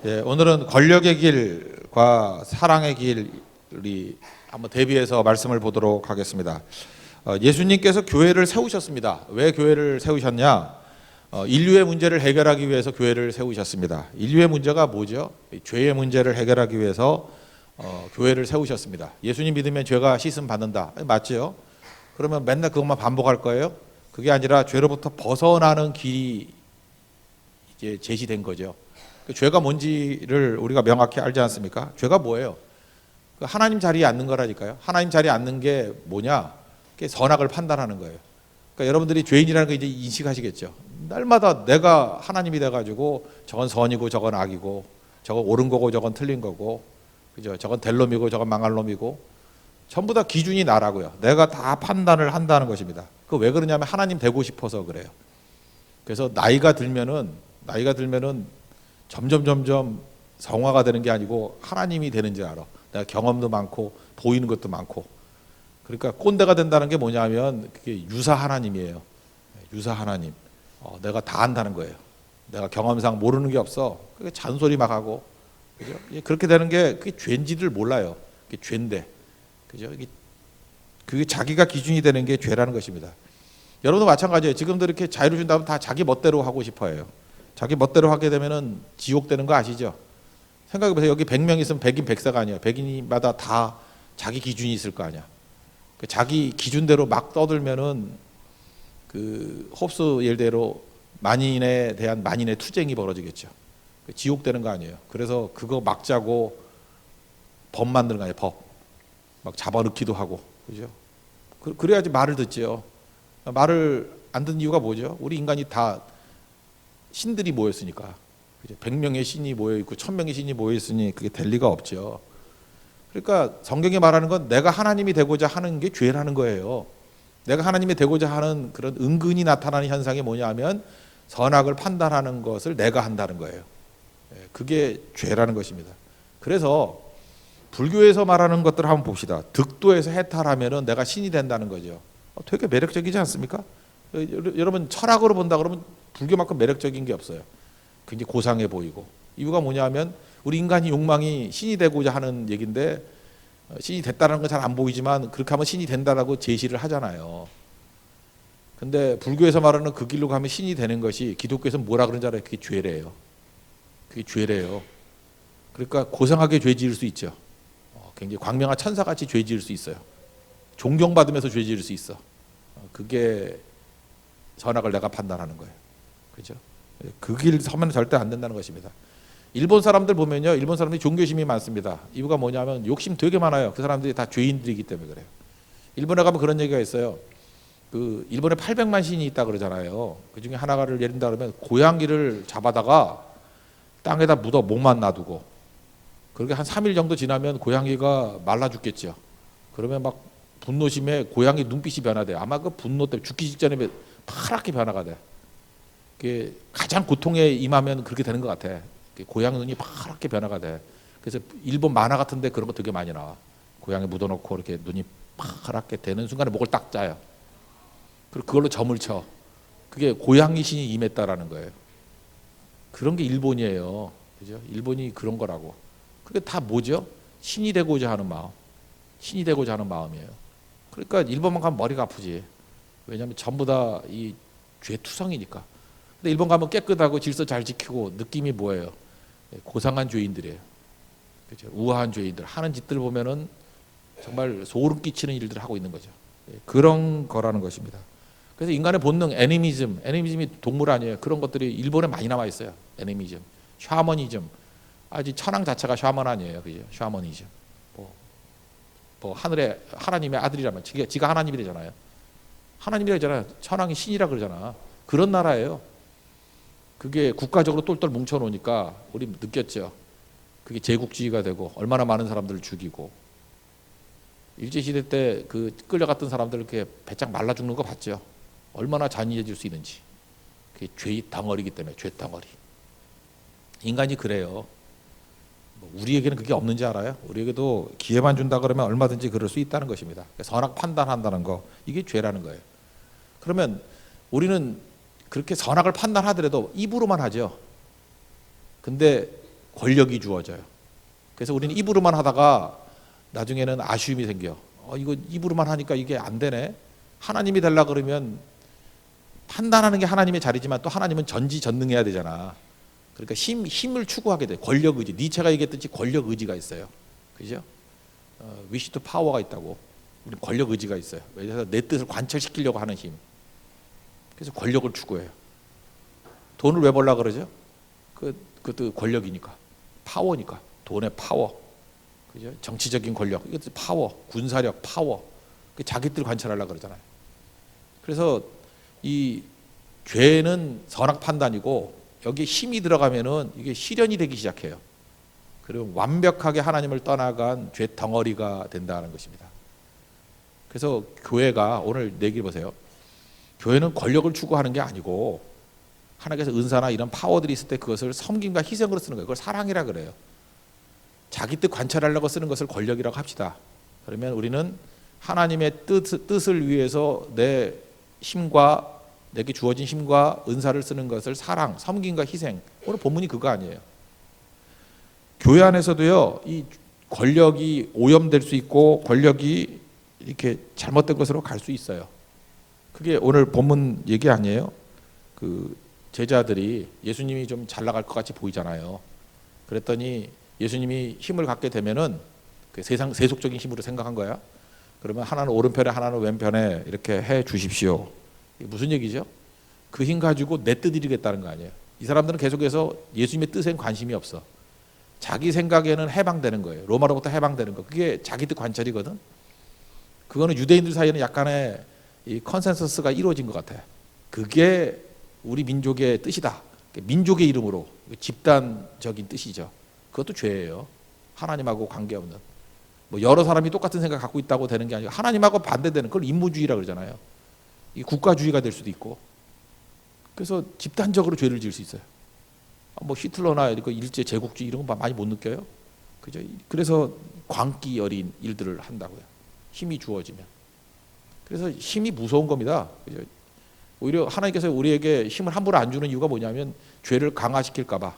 예, 오늘은 권력의 길과 사랑의 길이 한번 대비해서 말씀을 보도록 하겠습니다. 예수님께서 교회를 세우셨습니다. 왜 교회를 세우셨냐? 인류의 문제를 해결하기 위해서 교회를 세우셨습니다. 인류의 문제가 뭐죠? 죄의 문제를 해결하기 위해서 교회를 세우셨습니다. 예수님 믿으면 죄가 씻음 받는다. 맞죠? 그러면 맨날 그것만 반복할 거예요? 그게 아니라 죄로부터 벗어나는 길이 이제 제시된 거죠. 죄가 뭔지를 우리가 명확히 알지 않습니까? 죄가 뭐예요? 하나님 자리에 앉는 거라니까요. 하나님 자리에 앉는 게 뭐냐? 그게 선악을 판단하는 거예요. 그러니까 여러분들이 죄인이라는 거 이제 인식하시겠죠. 날마다 내가 하나님이 돼가지고 저건 선이고 저건 악이고 저건 옳은 거고 저건 틀린 거고 그죠? 저건 될 놈이고 저건 망할 놈이고 전부 다 기준이 나라고요. 내가 다 판단을 한다는 것입니다. 그 왜 그러냐면 하나님 되고 싶어서 그래요. 그래서 나이가 들면은 점점 성화가 되는 게 아니고 하나님이 되는 줄 알아. 내가 경험도 많고 보이는 것도 많고. 그러니까 꼰대가 된다는 게 뭐냐면 그게 유사 하나님이에요. 유사 하나님. 내가 다 안다는 거예요. 내가 경험상 모르는 게 없어. 그게 잔소리 막 하고. 그죠? 그렇게 되는 게 그게 죄인지를 몰라요. 그게 죄인데. 그죠? 그게 자기가 기준이 되는 게 죄라는 것입니다. 여러분도 마찬가지예요. 지금도 이렇게 자유를 준다면 다 자기 멋대로 하고 싶어 해요. 자기 멋대로 하게 되면은 지옥 되는 거 아시죠? 생각해보세요. 여기 100명 있으면 100인 100사가 아니야. 100인마다 다 자기 기준이 있을 거 아니야. 자기 기준대로 막 떠들면은 그 홉스 예대로 만인에 대한 만인의 투쟁이 벌어지겠죠. 지옥 되는 거 아니에요. 그래서 그거 막자고 법 만드는 거 아니에요. 법. 막 잡아넣기도 하고. 그죠? 그래야지 말을 듣지요. 말을 안 듣는 이유가 뭐죠? 우리 인간이 다 신들이 모였으니까. 100명의 신이 모여있고 1000명의 신이 모여있으니 그게 될 리가 없죠. 그러니까 성경이 말하는 건 내가 하나님이 되고자 하는 게 죄라는 거예요. 내가 하나님이 되고자 하는 그런 은근히 나타나는 현상이 뭐냐 하면 선악을 판단하는 것을 내가 한다는 거예요. 그게 죄라는 것입니다. 그래서 불교에서 말하는 것들을 한번 봅시다. 득도에서 해탈하면은 내가 신이 된다는 거죠. 되게 매력적이지 않습니까? 여러분 철학으로 본다 그러면 불교만큼 매력적인 게 없어요. 굉장히 고상해 보이고. 이유가 뭐냐면 우리 인간이 욕망이 신이 되고자 하는 얘기인데 신이 됐다는 건 잘 안 보이지만 그렇게 하면 신이 된다라고 제시를 하잖아요. 근데 불교에서 말하는 그 길로 가면 신이 되는 것이 기독교에서는 뭐라 그러는지 알아요? 그게 죄래요. 그게 죄래요. 그러니까 고상하게 죄 지을 수 있죠. 굉장히 광명한 천사같이 죄 지을 수 있어요. 존경받으면서 죄 지을 수 있어. 그게 선악을 내가 판단하는 거예요. 그죠? 그 길 서면 절대 안 된다는 것입니다. 일본 사람들 보면요. 일본 사람들이 종교심이 많습니다. 이유가 뭐냐면 욕심 되게 많아요. 그 사람들이 다 죄인들이기 때문에 그래요. 일본에 가면 그런 얘기가 있어요. 그 일본에 800만 신이 있다 그러잖아요. 그 중에 하나를 예른다 그러면 고양이를 잡아다가 땅에다 묻어 목만 놔두고 그렇게 한 3일 정도 지나면 고양이가 말라 죽겠죠. 그러면 막 분노심에 고양이 눈빛이 변화돼요. 아마 그 분노 때문에 죽기 직전에 파랗게 변화가 돼. 그게 가장 고통에 임하면 그렇게 되는 것 같아. 고양이 눈이 파랗게 변화가 돼. 그래서 일본 만화 같은데 그런 거 되게 많이 나와. 고양이 묻어놓고 이렇게 눈이 파랗게 되는 순간에 목을 딱 짜요. 그리고 그걸로 점을 쳐. 그게 고양이 신이 임했다라는 거예요. 그런 게 일본이에요. 그죠? 일본이 그런 거라고. 그게 다 뭐죠? 신이 되고자 하는 마음. 신이 되고자 하는 마음이에요. 그러니까 일본만 가면 머리가 아프지. 왜냐하면 전부 다 이 죄투성이니까. 근데 일본 가면 깨끗하고 질서 잘 지키고 느낌이 뭐예요? 고상한 죄인들이에요. 그렇죠? 우아한 죄인들 하는 짓들 보면은 정말 소름 끼치는 일들을 하고 있는 거죠. 그런 거라는 것입니다. 그래서 인간의 본능, 애니미즘이 동물 아니에요. 그런 것들이 일본에 많이 남아 있어요. 애니미즘, 샤머니즘, 아직 천황 자체가 샤먼 아니에요, 그죠? 샤머니즘. 뭐 하늘의 하나님의 아들이라면 지가 하나님이 되잖아요. 하나님이라 그러잖아요. 천황이 신이라 그러잖아. 그런 나라예요. 그게 국가적으로 똘똘 뭉쳐놓으니까 우리 느꼈죠. 그게 제국주의가 되고 얼마나 많은 사람들을 죽이고 일제시대 때 그 끌려갔던 사람들 이렇게 배짱 말라 죽는 거 봤죠. 얼마나 잔인해질 수 있는지. 그게 죄의 덩어리이기 때문에 죄 덩어리. 인간이 그래요. 우리에게는 그게 없는지 알아요? 우리에게도 기회만 준다 그러면 얼마든지 그럴 수 있다는 것입니다. 선악 판단한다는 거 이게 죄라는 거예요. 그러면 우리는 그렇게 선악을 판단하더라도 입으로만 하죠. 근데 권력이 주어져요. 그래서 우리는 입으로만 하다가 나중에는 아쉬움이 생겨. 이거 입으로만 하니까 이게 안 되네. 하나님이 되려 그러면 판단하는 게 하나님의 자리지만 또 하나님은 전지전능해야 되잖아. 그러니까 힘을 추구하게 돼. 권력 의지. 니체가 얘기했듯이 권력 의지가 있어요. 그죠? 위시 투 파워가 있다고. 우리 권력 의지가 있어요. 그래서 내 뜻을 관철시키려고 하는 힘. 그래서 권력을 추구해요. 돈을 왜 벌라 그러죠? 그것도 권력이니까. 파워니까. 돈의 파워. 그죠? 정치적인 권력. 이것도 파워. 군사력, 파워. 자기 뜻을 관철하려고 그러잖아요. 그래서 이 죄는 선악 판단이고 여기에 힘이 들어가면은 이게 실현이 되기 시작해요. 그리고 완벽하게 하나님을 떠나간 죄 덩어리가 된다는 것입니다. 그래서 교회가 오늘 내기 보세요. 교회는 권력을 추구하는 게 아니고 하나님께서 은사나 이런 파워들이 있을 때 그것을 섬김과 희생으로 쓰는 거예요. 그걸 사랑이라 그래요. 자기 뜻 관찰하려고 쓰는 것을 권력이라고 합시다. 그러면 우리는 하나님의 뜻을 위해서 내 힘과 내게 주어진 힘과 은사를 쓰는 것을 사랑, 섬김과 희생. 오늘 본문이 그거 아니에요. 교회 안에서도요, 이 권력이 오염될 수 있고 권력이 이렇게 잘못된 것으로 갈 수 있어요. 그게 오늘 본문 얘기 아니에요. 그 제자들이 예수님이 좀 잘 나갈 것 같이 보이잖아요. 그랬더니 예수님이 힘을 갖게 되면은 그 세속적인 힘으로 생각한 거야. 그러면 하나는 오른편에 하나는 왼편에 이렇게 해 주십시오. 이게 무슨 얘기죠? 그 힘 가지고 내 뜻 이루겠다는 거 아니에요. 이 사람들은 계속해서 예수님의 뜻엔 관심이 없어. 자기 생각에는 해방되는 거예요. 로마로부터 해방되는 거. 그게 자기 뜻 관찰이거든. 그거는 유대인들 사이에는 약간의 이 컨센서스가 이루어진 것 같아. 그게 우리 민족의 뜻이다. 민족의 이름으로 집단적인 뜻이죠. 그것도 죄예요. 하나님하고 관계없는. 뭐 여러 사람이 똑같은 생각 갖고 있다고 되는 게 아니고 하나님하고 반대되는 그걸 인무주의라고 그러잖아요. 이 국가주의가 될 수도 있고. 그래서 집단적으로 죄를 지을 수 있어요. 뭐 히틀러나 일제 제국주의 이런 거 많이 못 느껴요. 그죠? 그래서 광기 어린 일들을 한다고요. 힘이 주어지면. 그래서 힘이 무서운 겁니다. 그죠? 오히려 하나님께서 우리에게 힘을 함부로 안 주는 이유가 뭐냐면 죄를 강화시킬까 봐.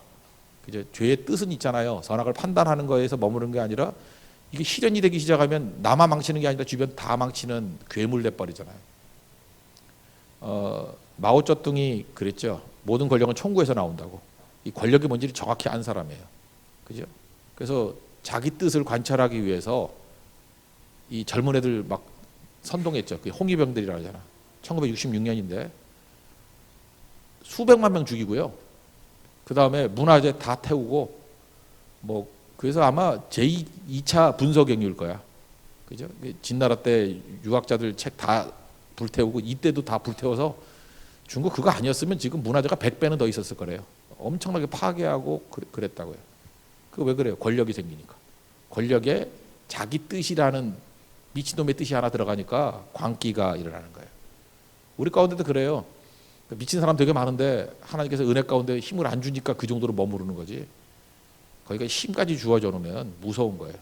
그죠? 죄의 뜻은 있잖아요. 선악을 판단하는 거에서 머무는 게 아니라 이게 실현이 되기 시작하면 나만 망치는 게 아니라 주변 다 망치는 괴물 돼버리잖아요. 마오쩌둥이 그랬죠. 모든 권력은 천국에서 나온다고. 이 권력이 뭔지를 정확히 안 사람이에요. 그죠? 그래서 자기 뜻을 관찰하기 위해서 이 젊은 애들 막 선동했죠. 그 홍위병들이라고 하잖아. 1966년인데 수백만 명 죽이고요. 그 다음에 문화재 다 태우고 뭐 그래서 아마 제2차 분서경유일 거야. 그죠? 진나라 때 유학자들 책 다 불태우고 이때도 다 불태워서 중국 그거 아니었으면 지금 문화재가 100배는 더 있었을 거래요. 엄청나게 파괴하고 그랬다고요. 그거 왜 그래요? 권력이 생기니까. 권력에 자기 뜻이라는 미친놈의 뜻이 하나 들어가니까 광기가 일어나는 거예요. 우리 가운데도 그래요. 미친 사람 되게 많은데 하나님께서 은혜 가운데 힘을 안 주니까 그 정도로 머무르는 거지. 거기가 힘까지 주어져 놓으면 무서운 거예요.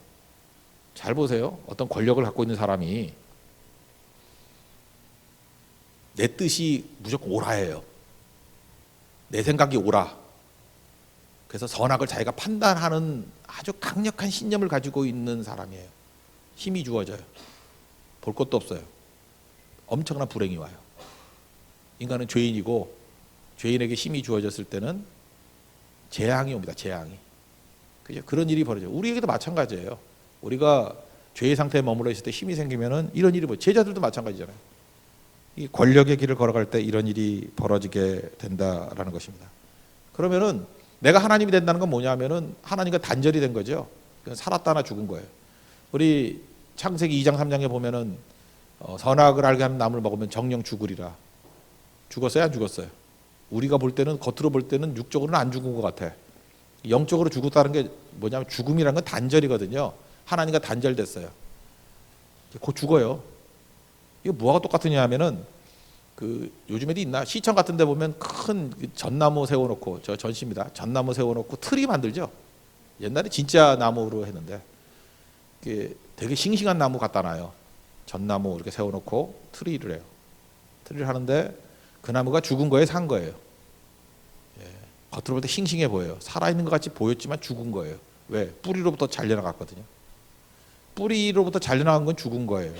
잘 보세요. 어떤 권력을 갖고 있는 사람이 내 뜻이 무조건 옳아예요. 내 생각이 옳아. 그래서 선악을 자기가 판단하는 아주 강력한 신념을 가지고 있는 사람이에요. 힘이 주어져요. 볼 것도 없어요. 엄청난 불행이 와요. 인간은 죄인이고 죄인에게 힘이 주어졌을 때는 재앙이 옵니다. 재앙이. 그죠? 그런 일이 벌어져요. 우리에게도 마찬가지예요. 우리가 죄의 상태에 머물러 있을 때 힘이 생기면은 이런 일이 제자들도 마찬가지잖아요. 이 권력의 길을 걸어갈 때 이런 일이 벌어지게 된다라는 것입니다. 그러면은 내가 하나님이 된다는 건 뭐냐면은 하나님과 단절이 된 거죠. 살았다나 죽은 거예요. 우리 창세기 2장 3장에 보면은 선악을 알게 하는 나무를 먹으면 정령 죽으리라. 죽었어요? 안 죽었어요? 우리가 볼 때는 겉으로 볼 때는 육적으로는 안 죽은 것 같아. 영적으로 죽었다는 게 뭐냐면 죽음이라는 건 단절이거든요. 하나님과 단절됐어요. 곧 죽어요. 이거 뭐가 똑같으냐 하면은 그 요즘에도 있나 시청 같은 데 보면 큰 전나무 세워놓고 저 전시입니다. 전나무 세워놓고 트리 만들죠. 옛날에 진짜 나무로 했는데 이게 되게 싱싱한 나무 갖다 놔요. 전나무 이렇게 세워놓고 트리를 해요. 트리를 하는데 그 나무가 죽은 거에 산 거예요. 예. 겉으로 볼 때 싱싱해 보여요. 살아있는 것 같이 보였지만 죽은 거예요. 왜? 뿌리로부터 잘려나갔거든요. 뿌리로부터 잘려나간 건 죽은 거예요.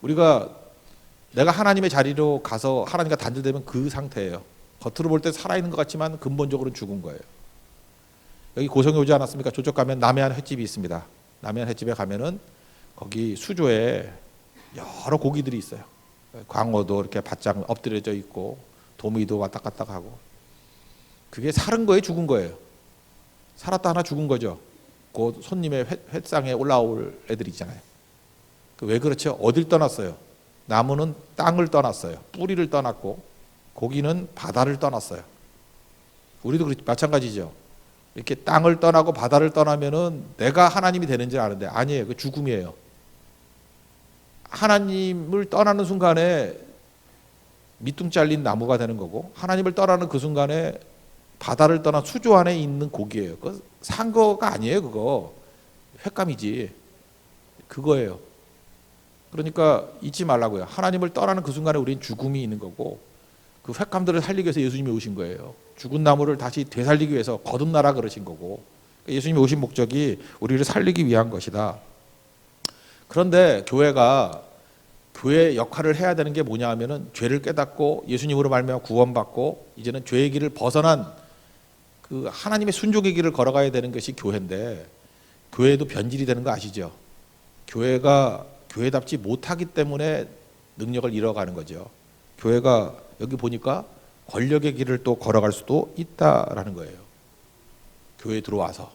우리가 내가 하나님의 자리로 가서 하나님과 단절되면 그 상태예요. 겉으로 볼 때 살아있는 것 같지만 근본적으로는 죽은 거예요. 여기 고성에 오지 않았습니까? 저쪽 가면 남해안 횟집이 있습니다. 남해안 횟집에 가면은 거기 수조에 여러 고기들이 있어요. 광어도 이렇게 바짝 엎드려져 있고 도미도 왔다 갔다 하고. 그게 살은 거예요, 죽은 거예요? 살았다 하나 죽은 거죠. 그 손님의 횟상에 올라올 애들 있잖아요. 왜 그렇죠? 어딜 떠났어요? 나무는 땅을 떠났어요. 뿌리를 떠났고 고기는 바다를 떠났어요. 우리도 마찬가지죠. 이렇게 땅을 떠나고 바다를 떠나면은 내가 하나님이 되는 줄 아는데 아니에요. 그 죽음이에요. 하나님을 떠나는 순간에 밑둥 잘린 나무가 되는 거고, 하나님을 떠나는 그 순간에 바다를 떠나 수조 안에 있는 고기예요. 그거 산 거가 아니에요. 그거 횟감이지. 그거예요. 그러니까 잊지 말라고요. 하나님을 떠나는 그 순간에 우리는 죽음이 있는 거고, 그 횟감들을 살리기 위해서 예수님이 오신 거예요. 죽은 나무를 다시 되살리기 위해서 거듭나라 그러신 거고, 예수님이 오신 목적이 우리를 살리기 위한 것이다. 그런데 교회가 교회의 역할을 해야 되는 게 뭐냐 하면은 죄를 깨닫고 예수님으로 말미암아 구원받고 이제는 죄의 길을 벗어난 그 하나님의 순종의 길을 걸어가야 되는 것이 교회인데, 교회도 변질이 되는 거 아시죠? 교회가 교회답지 못하기 때문에 능력을 잃어가는 거죠. 교회가 여기 보니까 권력의 길을 또 걸어갈 수도 있다라는 거예요. 교회에 들어와서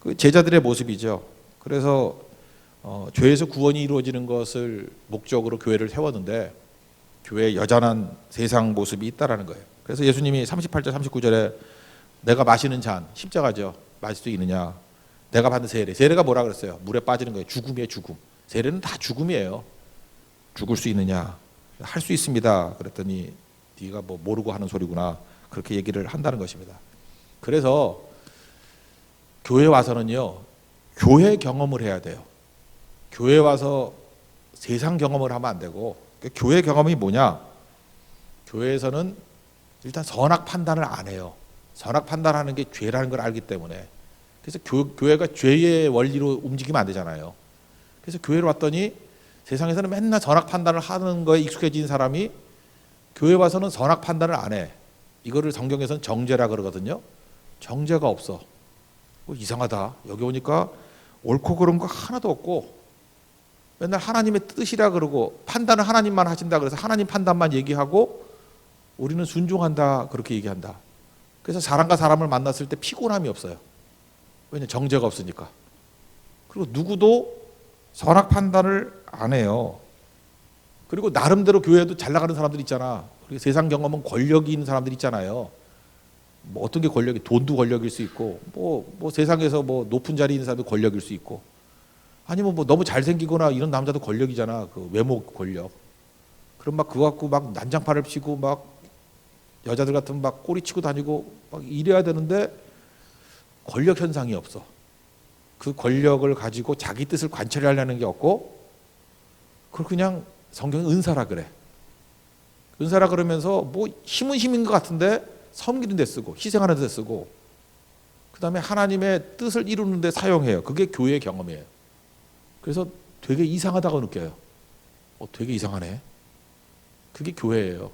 그 제자들의 모습이죠. 그래서 죄에서 구원이 이루어지는 것을 목적으로 교회를 세웠는데 교회의 여전한 세상 모습이 있다라는 거예요. 그래서 예수님이 38절 39절에 내가 마시는 잔, 십자가죠. 마실 수 있느냐? 내가 받는 세례. 세례가 뭐라 그랬어요? 물에 빠지는 거예요. 죽음이에요, 죽음. 세례는 다 죽음이에요. 죽을 수 있느냐? 할 수 있습니다. 그랬더니 네가 뭐 모르고 하는 소리구나. 그렇게 얘기를 한다는 것입니다. 그래서 교회 와서는요, 교회 경험을 해야 돼요. 교회 와서 세상 경험을 하면 안 되고, 교회 경험이 뭐냐? 교회에서는 일단 선악 판단을 안 해요. 선악 판단하는 게 죄라는 걸 알기 때문에. 그래서 교회가 죄의 원리로 움직이면 안 되잖아요. 그래서 교회로 왔더니 세상에서는 맨날 선악 판단을 하는 거에 익숙해진 사람이 교회 와서는 선악 판단을 안 해. 이거를 성경에서는 정죄라 그러거든요. 정죄가 없어. 이상하다. 여기 오니까 옳고 그른 거 하나도 없고 맨날 하나님의 뜻이라 그러고 판단을 하나님만 하신다 그래서 하나님 판단만 얘기하고 우리는 순종한다 그렇게 얘기한다. 그래서 사람과 사람을 만났을 때 피곤함이 없어요. 왜냐? 정죄가 없으니까. 그리고 누구도 선악 판단을 안 해요. 그리고 나름대로 교회에도 잘 나가는 사람들 있잖아. 그리고 세상 경험은 권력이 있는 사람들 있잖아요. 뭐 어떤 게 권력이, 돈도 권력일 수 있고 뭐 세상에서 뭐 높은 자리에 있는 사람도 권력일 수 있고, 아니면 뭐 너무 잘생기거나 이런 남자도 권력이잖아. 그 외모 권력. 그럼 막 그거 갖고 막 난장판을 치고 막 여자들 같으면 막 꼬리 치고 다니고 막 이래야 되는데 권력 현상이 없어. 그 권력을 가지고 자기 뜻을 관철하려는 게 없고, 그걸 그냥 성경은 은사라 그래. 은사라 그러면서 뭐 힘은 힘인 것 같은데 섬기는 데 쓰고 희생하는 데 쓰고 그다음에 하나님의 뜻을 이루는 데 사용해요. 그게 교회의 경험이에요. 그래서 되게 이상하다고 느껴요. 되게 이상하네. 그게 교회예요.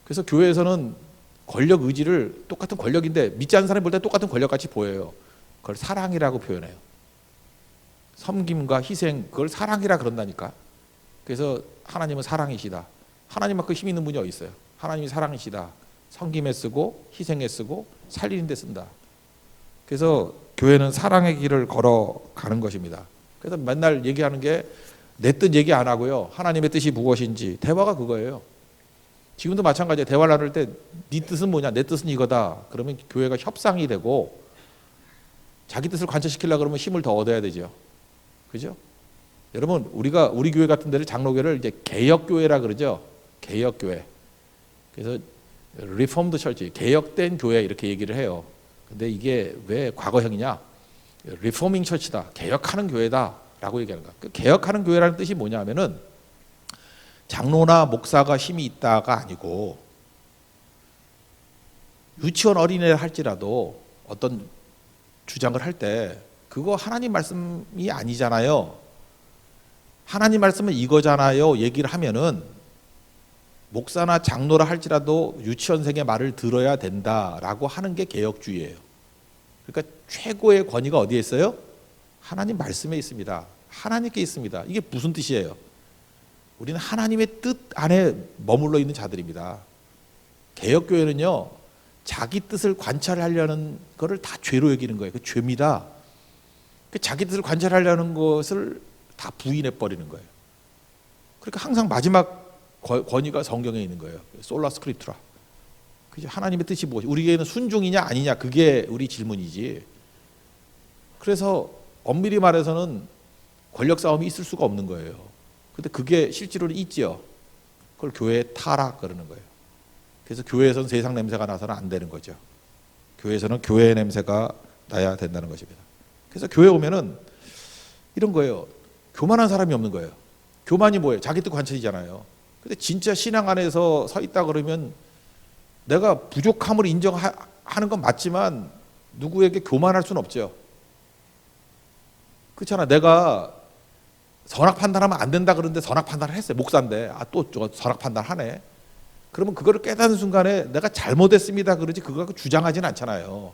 그래서 교회에서는 권력 의지를 똑같은 권력인데 믿지 않는 사람이 볼 때 똑같은 권력같이 보여요. 그걸 사랑이라고 표현해요. 섬김과 희생, 그걸 사랑이라 그런다니까. 그래서 하나님은 사랑이시다. 하나님만큼 힘 있는 분이 어디 있어요? 하나님이 사랑이시다. 섬김에 쓰고 희생에 쓰고 살리는 데 쓴다. 그래서 교회는 사랑의 길을 걸어가는 것입니다. 그래서 맨날 얘기하는 게 내 뜻 얘기 안 하고요. 하나님의 뜻이 무엇인지 대화가 그거예요. 지금도 마찬가지예요. 대화를 나눌 때 네 뜻은 뭐냐? 내 뜻은 이거다. 그러면 교회가 협상이 되고 자기 뜻을 관철시키려고 그러면 힘을 더 얻어야 되죠. 그죠? 여러분, 우리 교회 같은 데를 장로교를 이제 개혁교회라 그러죠. 개혁교회. 그래서 리폼드 철치, 개혁된 교회 이렇게 얘기를 해요. 근데 이게 왜 과거형이냐? 리포밍 처치다. 개혁하는 교회다라고 얘기하는 거야. 그 개혁하는 교회라는 뜻이 뭐냐면은 장로나 목사가 힘이 있다가 아니고 유치원 어린애를 할지라도 어떤 주장을 할 때 그거 하나님 말씀이 아니잖아요. 하나님 말씀은 이거잖아요. 얘기를 하면은 목사나 장로라 할지라도 유치원생의 말을 들어야 된다라고 하는 게 개혁주의예요. 그러니까 최고의 권위가 어디에 있어요? 하나님 말씀에 있습니다. 하나님께 있습니다. 이게 무슨 뜻이에요? 우리는 하나님의 뜻 안에 머물러 있는 자들입니다. 개혁교회는요, 자기 뜻을 관찰하려는 것을 다 죄로 여기는 거예요. 그 죄입니다. 자기 뜻을 관찰하려는 것을 다 부인해 버리는 거예요. 그러니까 항상 마지막 권위가 성경에 있는 거예요. 솔라 스크립투라. 하나님의 뜻이 무엇이? 우리에게는 순종이냐 아니냐 그게 우리 질문이지. 그래서 엄밀히 말해서는 권력 싸움이 있을 수가 없는 거예요. 근데 그게 실제로는 있지요. 그걸 교회의 타락 그러는 거예요. 그래서 교회에서는 세상 냄새가 나서는 안 되는 거죠. 교회에서는 교회의 냄새가 나야 된다는 것입니다. 그래서 교회 오면은 이런 거예요. 교만한 사람이 없는 거예요. 교만이 뭐예요? 자기 뜻 관찰이잖아요. 근데 진짜 신앙 안에서 서 있다 그러면 내가 부족함을 인정하는 건 맞지만 누구에게 교만할 수는 없죠. 그렇잖아. 내가 선악 판단하면 안 된다 그러는데 선악 판단을 했어요. 목사인데 또 선악 판단하네. 그러면 그거를 깨닫는 순간에 내가 잘못했습니다 그러지 그거 갖고 주장하지는 않잖아요.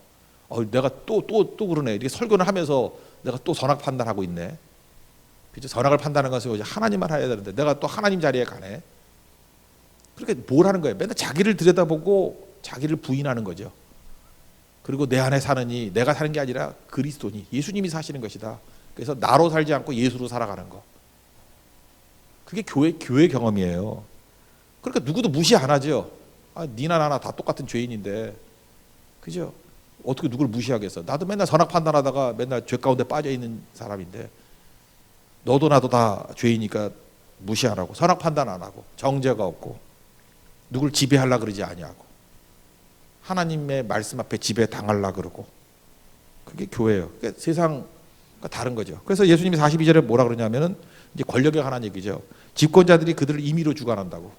내가 또 그러네. 이렇게 설교를 하면서 내가 또 선악 판단하고 있네. 그죠? 선악을 판단하는 것은 하나님만 해야 되는데 내가 또 하나님 자리에 가네. 그렇게 뭘 하는 거예요? 맨날 자기를 들여다보고 자기를 부인하는 거죠. 그리고 내 안에 사느니 내가 사는 게 아니라 그리스도니 예수님이 사시는 것이다. 그래서 나로 살지 않고 예수로 살아가는 거. 그게 교회 경험이에요. 그러니까 누구도 무시 안 하죠. 니나 나나 다 똑같은 죄인인데, 그죠? 어떻게 누굴 무시하겠어? 나도 맨날 선악 판단하다가 맨날 죄 가운데 빠져 있는 사람인데, 너도 나도 다 죄이니까 무시 안 하고 선악 판단 안 하고 정죄가 없고 누굴 지배하려 그러지 아니하고 하나님의 말씀 앞에 지배 당하려 그러고 그게 교회예요. 그러니까 세상과 다른 거죠. 그래서 예수님이 42절에 뭐라 그러냐면은 이제 권력에 관한 얘기죠. 집권자들이 그들을 임의로 주관한다고.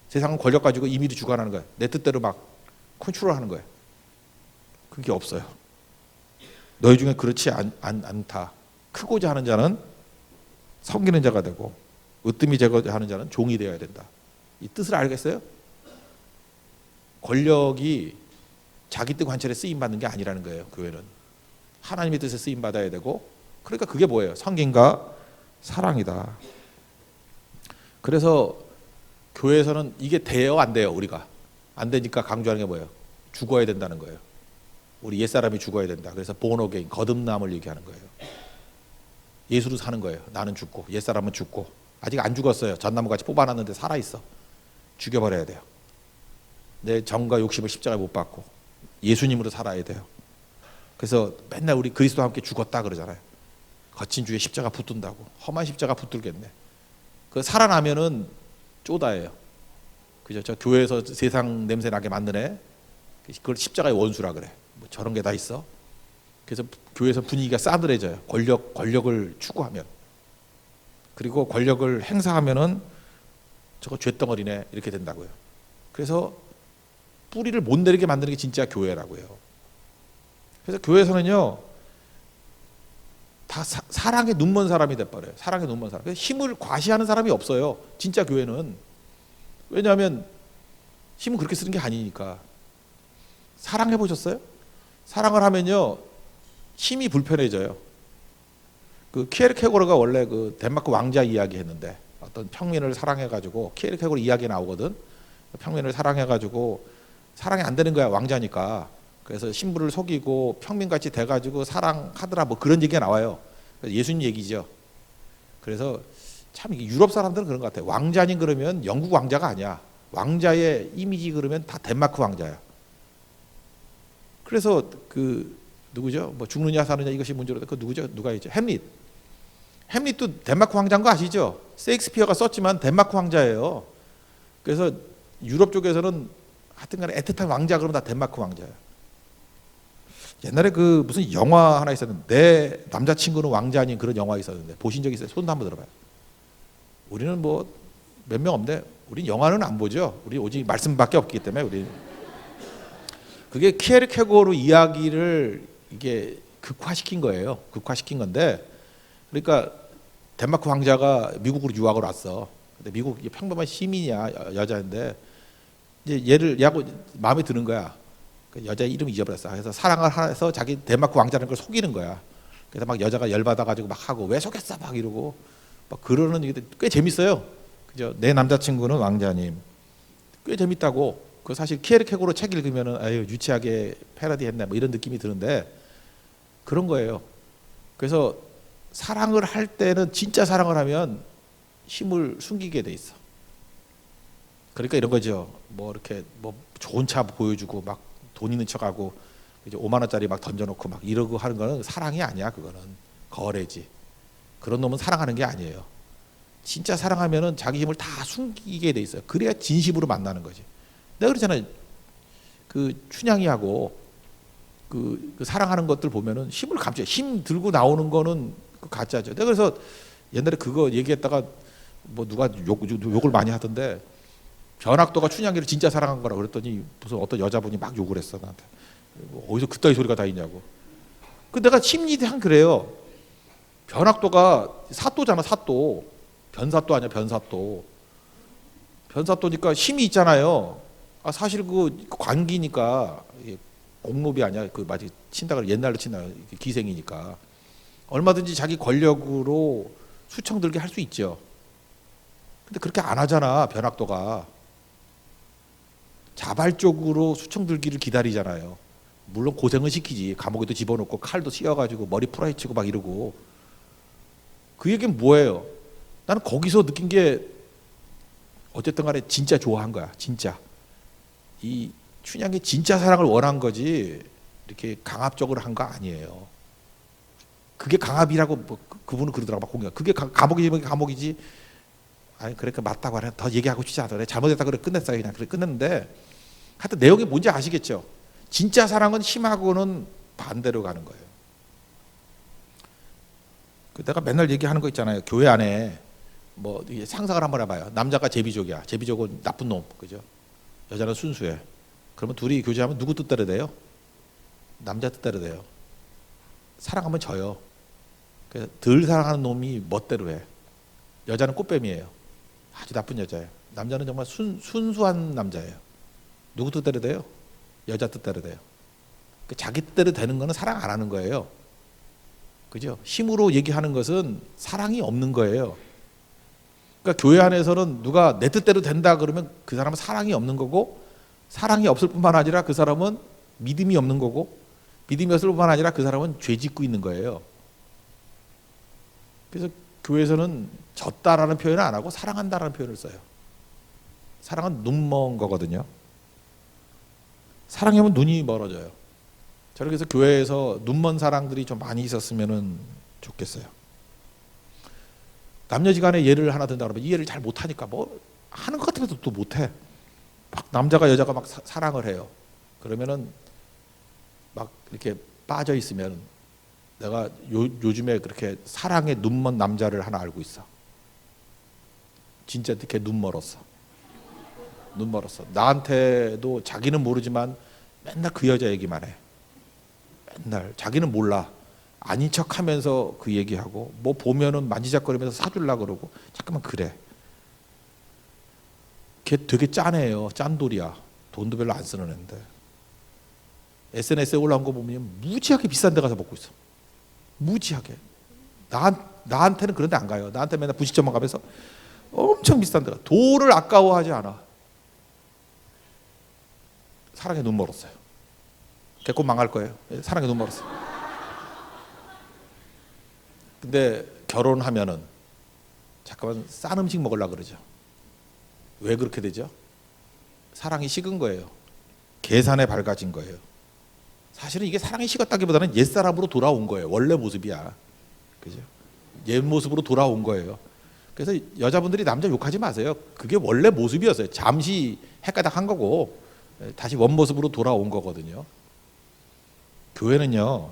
세상은 권력 가지고 임의로 주관하는 거예요. 내 뜻대로 막 컨트롤하는 거예요. 그게 없어요. 너희 중에 그렇지 않다. 크고자 하는 자는 섬기는 자가 되고 으뜸이 제거자 하는 자는 종이 되어야 된다. 이 뜻을 알겠어요? 권력이 자기 뜻 관찰에 쓰임 받는 게 아니라는 거예요. 교회는 하나님의 뜻에 쓰임 받아야 되고, 그러니까 그게 뭐예요? 성김과 사랑이다. 그래서 교회에서는 이게 돼요, 안 돼요? 우리가 안 되니까 강조하는 게 뭐예요? 죽어야 된다는 거예요. 우리 옛사람이 죽어야 된다. 그래서 born again, 거듭남을 얘기하는 거예요. 예수로 사는 거예요. 나는 죽고 옛사람은 죽고 아직 안 죽었어요. 잣나무같이 뽑아놨는데 살아있어. 죽여버려야 돼요. 내 정과 욕심을 십자가에 못 박고 예수님으로 살아야 돼요. 그래서 맨날 우리 그리스도와 함께 죽었다 그러잖아요. 거친 주에 십자가 붙든다고. 험한 십자가 붙들겠네. 그 살아나면은 쪼다예요. 그죠? 저 교회에서 세상 냄새 나게 만든 애, 그걸 십자가의 원수라 그래. 뭐 저런 게 다 있어. 그래서 교회에서 분위기가 싸늘해져요. 권력을 추구하면. 그리고 권력을 행사하면은 저거 쇳덩어리네 이렇게 된다고요. 그래서 뿌리를 못 내리게 만드는 게 진짜 교회라고요. 그래서 교회에서는요 다 사랑에 눈먼 사람이 돼버려요. 사랑에 눈먼 사람. 그래서 힘을 과시하는 사람이 없어요. 진짜 교회는. 왜냐하면 힘은 그렇게 쓰는 게 아니니까. 사랑해 보셨어요? 사랑을 하면요 힘이 불편해져요. 그 키에르케고르가 원래 그 덴마크 왕자 이야기 했는데 어떤 평민을 사랑해가지고 키에르케고르 이야기 나오거든. 평민을 사랑해가지고 사랑이 안 되는 거야 왕자니까. 그래서 신부를 속이고 평민같이 돼가지고 사랑하더라 뭐 그런 얘기가 나와요. 예수님 얘기죠. 그래서 참 이게 유럽 사람들은 그런 것 같아요. 왕자님 그러면 영국 왕자가 아니야. 왕자의 이미지 그러면 다 덴마크 왕자야. 그래서 그 누구죠? 뭐 죽느냐 사느냐 이것이 문제로 그 누구죠? 누가 있죠? 햄릿. 햄릿도 덴마크 왕자인 거 아시죠? 세익스피어가 썼지만 덴마크 왕자예요. 그래서 유럽 쪽에서는 하여튼간에 애틋한 왕자 그러면 다 덴마크 왕자예요. 옛날에 그 무슨 영화 하나 있었는데 내 남자친구는 왕자 아닌 그런 영화 있었는데 보신 적 있어요? 손도 한번 들어봐요. 우리는 뭐 몇 명 없는데 우린 영화는 안 보죠. 우리 오직 말씀밖에 없기 때문에 우리 그게 키에르케고르 이야기를 이게 극화시킨 거예요. 극화시킨 건데, 그러니까 덴마크 황자가 미국으로 유학을 왔어. 근데 미국 평범한 시민이야, 여자인데 이제 얘를 야구 마음에 드는 거야. 그 여자 이름 잊어버렸어. 그래서 사랑을 해서 자기 덴마크 왕자라는 걸 속이는 거야. 그래서 막 여자가 열받아 가지고 막 하고 왜 속였어 막 이러고 막 그러는 얘기들 꽤 재밌어요. 그죠? 내 남자친구는 왕자님. 꽤 재밌다고. 그 사실 키에르케고르 책 읽으면은 아유 유치하게 패러디했네 뭐 이런 느낌이 드는데 그런 거예요. 그래서 사랑을 할 때는 진짜 사랑을 하면 힘을 숨기게 돼 있어. 그러니까 이런 거죠. 뭐 이렇게 뭐 좋은 차 보여주고 막 돈 있는 척하고 이제 5만 원짜리 막 던져놓고 막 이러고 하는 거는 사랑이 아니야. 그거는 거래지. 그런 놈은 사랑하는 게 아니에요. 진짜 사랑하면은 자기 힘을 다 숨기게 돼 있어요. 그래야 진심으로 만나는 거지. 내가 그러잖아요. 그 춘향이하고 그 사랑하는 것들 보면은 힘을 감춰. 힘 들고 나오는 거는 그 가짜죠. 내가 그래서 옛날에 그거 얘기했다가 뭐 누가 욕을 많이 하던데 변학도가 춘향이를 진짜 사랑한 거라 그랬더니 무슨 어떤 여자분이 막 욕을 했어 나한테. 어디서 그따위 소리가 다 있냐고. 그 내가 심리상 그래요. 변학도가 사또잖아 사또. 변사또 아니야 변사또. 변사또니까 힘이 있잖아요. 아 사실 그 관기니까 공노비 아니야. 그 마치 친다 그래 옛날로 친다 기생이니까 얼마든지 자기 권력으로 수청 들게 할 수 있죠. 근데 그렇게 안 하잖아 변학도가. 자발적으로 수청 들기를 기다리잖아요. 물론 고생은 시키지. 감옥에도 집어넣고 칼도 씌워가지고 머리 풀어헤치고 막 이러고. 그 얘기는 뭐예요? 나는 거기서 느낀 게 어쨌든 간에 진짜 좋아한 거야. 진짜. 이 춘향이 진짜 사랑을 원한 거지 이렇게 강압적으로 한 거 아니에요. 그게 강압이라고 뭐 그분은 그러더라고 막 공격. 그게 감옥이지. 아니 그러니까 맞다고 하네. 더 얘기하고 싶지 않아. 잘못했다 그래 끝냈어요. 그냥 그래 끝냈는데 하여튼 내용이 뭔지 아시겠죠? 진짜 사랑은 힘하고는 반대로 가는 거예요. 내가 맨날 얘기하는 거 있잖아요. 교회 안에 뭐 상상을 한번 해봐요. 남자가 제비족이야. 제비족은 나쁜 놈, 그죠? 여자는 순수해. 그러면 둘이 교제하면 누구 뜻대로 돼요? 남자 뜻대로 돼요. 사랑하면 져요. 그래서 덜 사랑하는 놈이 멋대로 해. 여자는 꽃뱀이에요. 아주 나쁜 여자예요. 남자는 정말 순수한 남자예요. 누구 뜻대로 돼요? 여자 뜻대로 돼요. 자기 뜻대로 되는 거는 사랑 안 하는 거예요. 그죠? 힘으로 얘기하는 것은 사랑이 없는 거예요. 그러니까 교회 안에서는 누가 내 뜻대로 된다 그러면 그 사람은 사랑이 없는 거고, 사랑이 없을 뿐만 아니라 그 사람은 믿음이 없는 거고, 믿음이 없을 뿐만 아니라 그 사람은 죄 짓고 있는 거예요. 그래서 교회에서는 졌다라는 표현을 안 하고 사랑한다라는 표현을 써요. 사랑은 눈 먼 거거든요. 사랑하면 눈이 멀어져요. 저는 그래서 교회에서 눈먼 사랑들이 좀 많이 있었으면 좋겠어요. 남녀지간에 예를 하나 든다 그러면 이해를 잘 못하니까 뭐 하는 것 같으면서 또 못해. 막 남자가 여자가 막 사랑을 해요. 그러면은 막 이렇게 빠져 있으면 내가 요즘에 그렇게 사랑에 눈먼 남자를 하나 알고 있어. 진짜 이렇게 눈 멀었어. 눈 멀었어. 나한테도 자기는 모르지만 맨날 그 여자 얘기만 해. 맨날 자기는 몰라. 아닌 척하면서 그 얘기하고 뭐 보면은 만지작거리면서 사주려고 그러고 잠깐만 그래. 걔 되게 짠해요. 짠돌이야. 돈도 별로 안 쓰는 애인데. SNS에 올라온 거 보면 무지하게 비싼 데 가서 먹고 있어. 무지하게. 나한테는 그런 데 안 가요. 나한테 맨날 분식점만 가면서 엄청 비싼 데가. 돈을 아까워하지 않아. 사랑에 눈 멀었어요. 걔 곧 망할 거예요. 사랑에 눈 멀었어요. 근데 결혼하면은 잠깐만 싼 음식 먹으려고 그러죠. 왜 그렇게 되죠? 사랑이 식은 거예요. 계산에 밝아진 거예요. 사실은 이게 사랑이 식었다기보다는 옛사람으로 돌아온 거예요. 원래 모습이야. 그죠? 옛 모습으로 돌아온 거예요. 그래서 여자분들이 남자 욕하지 마세요. 그게 원래 모습이었어요. 잠시 헷가닥 한 거고 다시 원모습으로 돌아온 거거든요. 교회는요,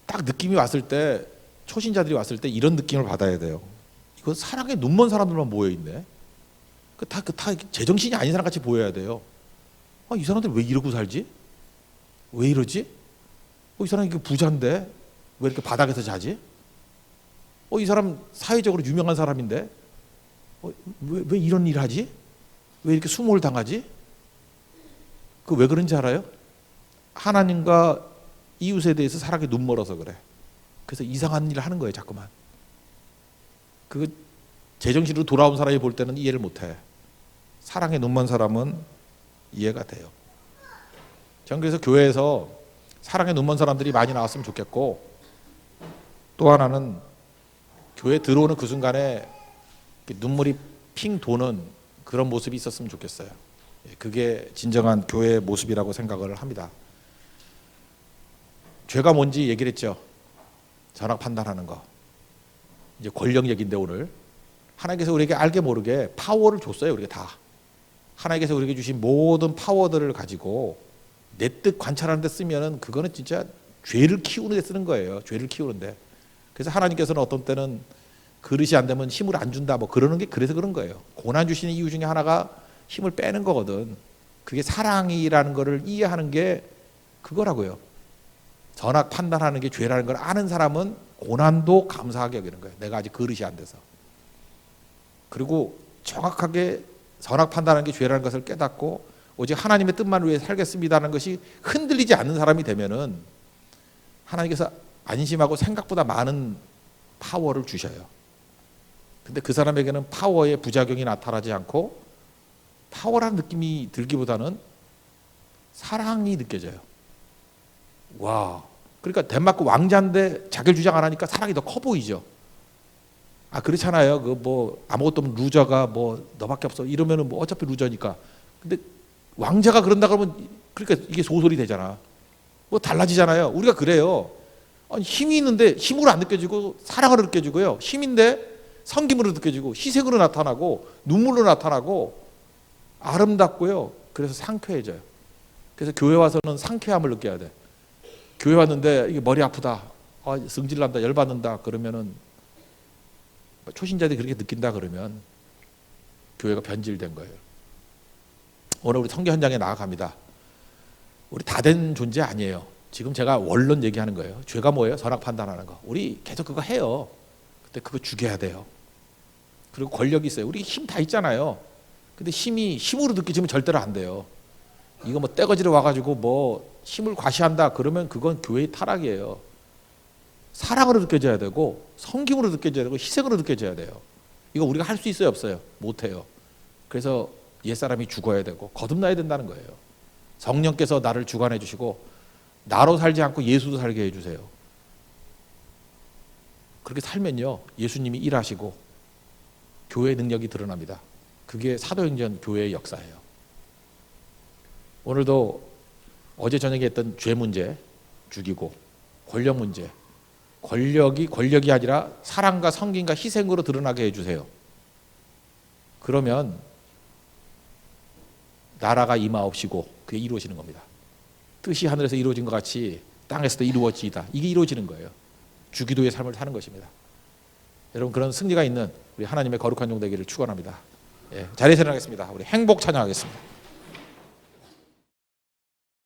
딱 느낌이 왔을 때, 초신자들이 왔을 때 이런 느낌을 받아야 돼요. 이거 사랑에 눈먼 사람들만 모여있네. 다 제정신이 아닌 사람 같이 보여야 돼요. 이 사람들 왜 이러고 살지? 왜 이러지? 이 사람 이게 부자인데 왜 이렇게 바닥에서 자지? 이 사람 사회적으로 유명한 사람인데 왜 이런 일 하지? 왜 이렇게 수모를 당하지? 그 왜 그런지 알아요? 하나님과 이웃에 대해서 사랑에 눈멀어서 그래. 그래서 이상한 일을 하는 거예요, 자꾸만. 그 제정신으로 돌아온 사람이 볼 때는 이해를 못해. 사랑에 눈먼 사람은 이해가 돼요. 전 그래서 교회에서 사랑에 눈먼 사람들이 많이 나왔으면 좋겠고, 또 하나는 교회 들어오는 그 순간에 눈물이 핑 도는 그런 모습이 있었으면 좋겠어요. 그게 진정한 교회의 모습이라고 생각을 합니다. 죄가 뭔지 얘기를 했죠. 전학 판단하는 거. 이제 권력 얘기인데 오늘 하나님께서 우리에게 알게 모르게 파워를 줬어요. 우리가 다. 하나님께서 우리에게 주신 모든 파워들을 가지고 내 뜻 관찰하는 데 쓰면은 그거는 진짜 죄를 키우는 데 쓰는 거예요. 죄를 키우는데. 그래서 하나님께서는 어떤 때는 그릇이 안 되면 힘을 안 준다 뭐 그러는 게 그래서 그런 거예요. 고난 주시는 이유 중에 하나가 힘을 빼는 거거든. 그게 사랑이라는 거를 이해하는 게 그거라고요. 전학 판단하는 게 죄라는 걸 아는 사람은 고난도 감사하게 여기는 거예요. 내가 아직 그릇이 안 돼서. 그리고 정확하게 전학 판단하는 게 죄라는 것을 깨닫고 오직 하나님의 뜻만을 위해 살겠습니다라는 것이 흔들리지 않는 사람이 되면은 하나님께서 안심하고 생각보다 많은 파워를 주셔요. 근데 그 사람에게는 파워의 부작용이 나타나지 않고 파워라는 느낌이 들기보다는 사랑이 느껴져요. 와, 그러니까 덴마크 왕자인데 자기 주장 안 하니까 사랑이 더 커 보이죠. 그렇잖아요. 그 뭐 아무것도 없는 루저가 뭐 너밖에 없어 이러면은 뭐 어차피 루저니까. 근데 왕자가 그런다 그러면 그러니까 이게 소설이 되잖아. 뭐 달라지잖아요. 우리가 그래요. 아니, 힘이 있는데 힘으로 안 느껴지고 사랑으로 느껴지고요. 힘인데 섬김으로 느껴지고 희생으로 나타나고 눈물로 나타나고 아름답고요. 그래서 상쾌해져요. 그래서 교회 와서는 상쾌함을 느껴야 돼. 교회 왔는데 이게 머리 아프다, 승질난다, 열받는다 그러면은 초신자들이 그렇게 느낀다 그러면 교회가 변질된 거예요. 오늘 우리 성교 현장에 나아갑니다. 우리 다 된 존재 아니에요. 지금 제가 원론 얘기하는 거예요. 죄가 뭐예요? 선악 판단하는 거. 우리 계속 그거 해요. 근데 그거 죽여야 돼요. 그리고 권력이 있어요. 우리 힘 다 있잖아요. 근데 힘으로 느끼지면 절대로 안 돼요. 이거 뭐 떼거지로 와가지고 뭐 힘을 과시한다 그러면 그건 교회의 타락이에요. 사랑으로 느껴져야 되고 섬김으로 느껴져야 되고 희생으로 느껴져야 돼요. 이거 우리가 할 수 있어요? 없어요? 못해요. 그래서 옛사람이 죽어야 되고 거듭나야 된다는 거예요. 성령께서 나를 주관해 주시고 나로 살지 않고 예수도 살게 해주세요. 그렇게 살면요 예수님이 일하시고 교회의 능력이 드러납니다. 그게 사도행전 교회의 역사예요. 오늘도 어제 저녁에 했던 죄 문제 죽이고 권력 문제, 권력이 아니라 사랑과 섬김과 희생으로 드러나게 해주세요. 그러면 나라가 임하옵시고 그게 이루어지는 겁니다. 뜻이 하늘에서 이루어진 것 같이 땅에서도 이루어지이다. 이게 이루어지는 거예요. 주기도의 삶을 사는 것입니다. 여러분 그런 승리가 있는 우리 하나님의 거룩한 종 되기를 축원합니다. 자리에서 일어나겠습니다. 우리 행복 찬양하겠습니다.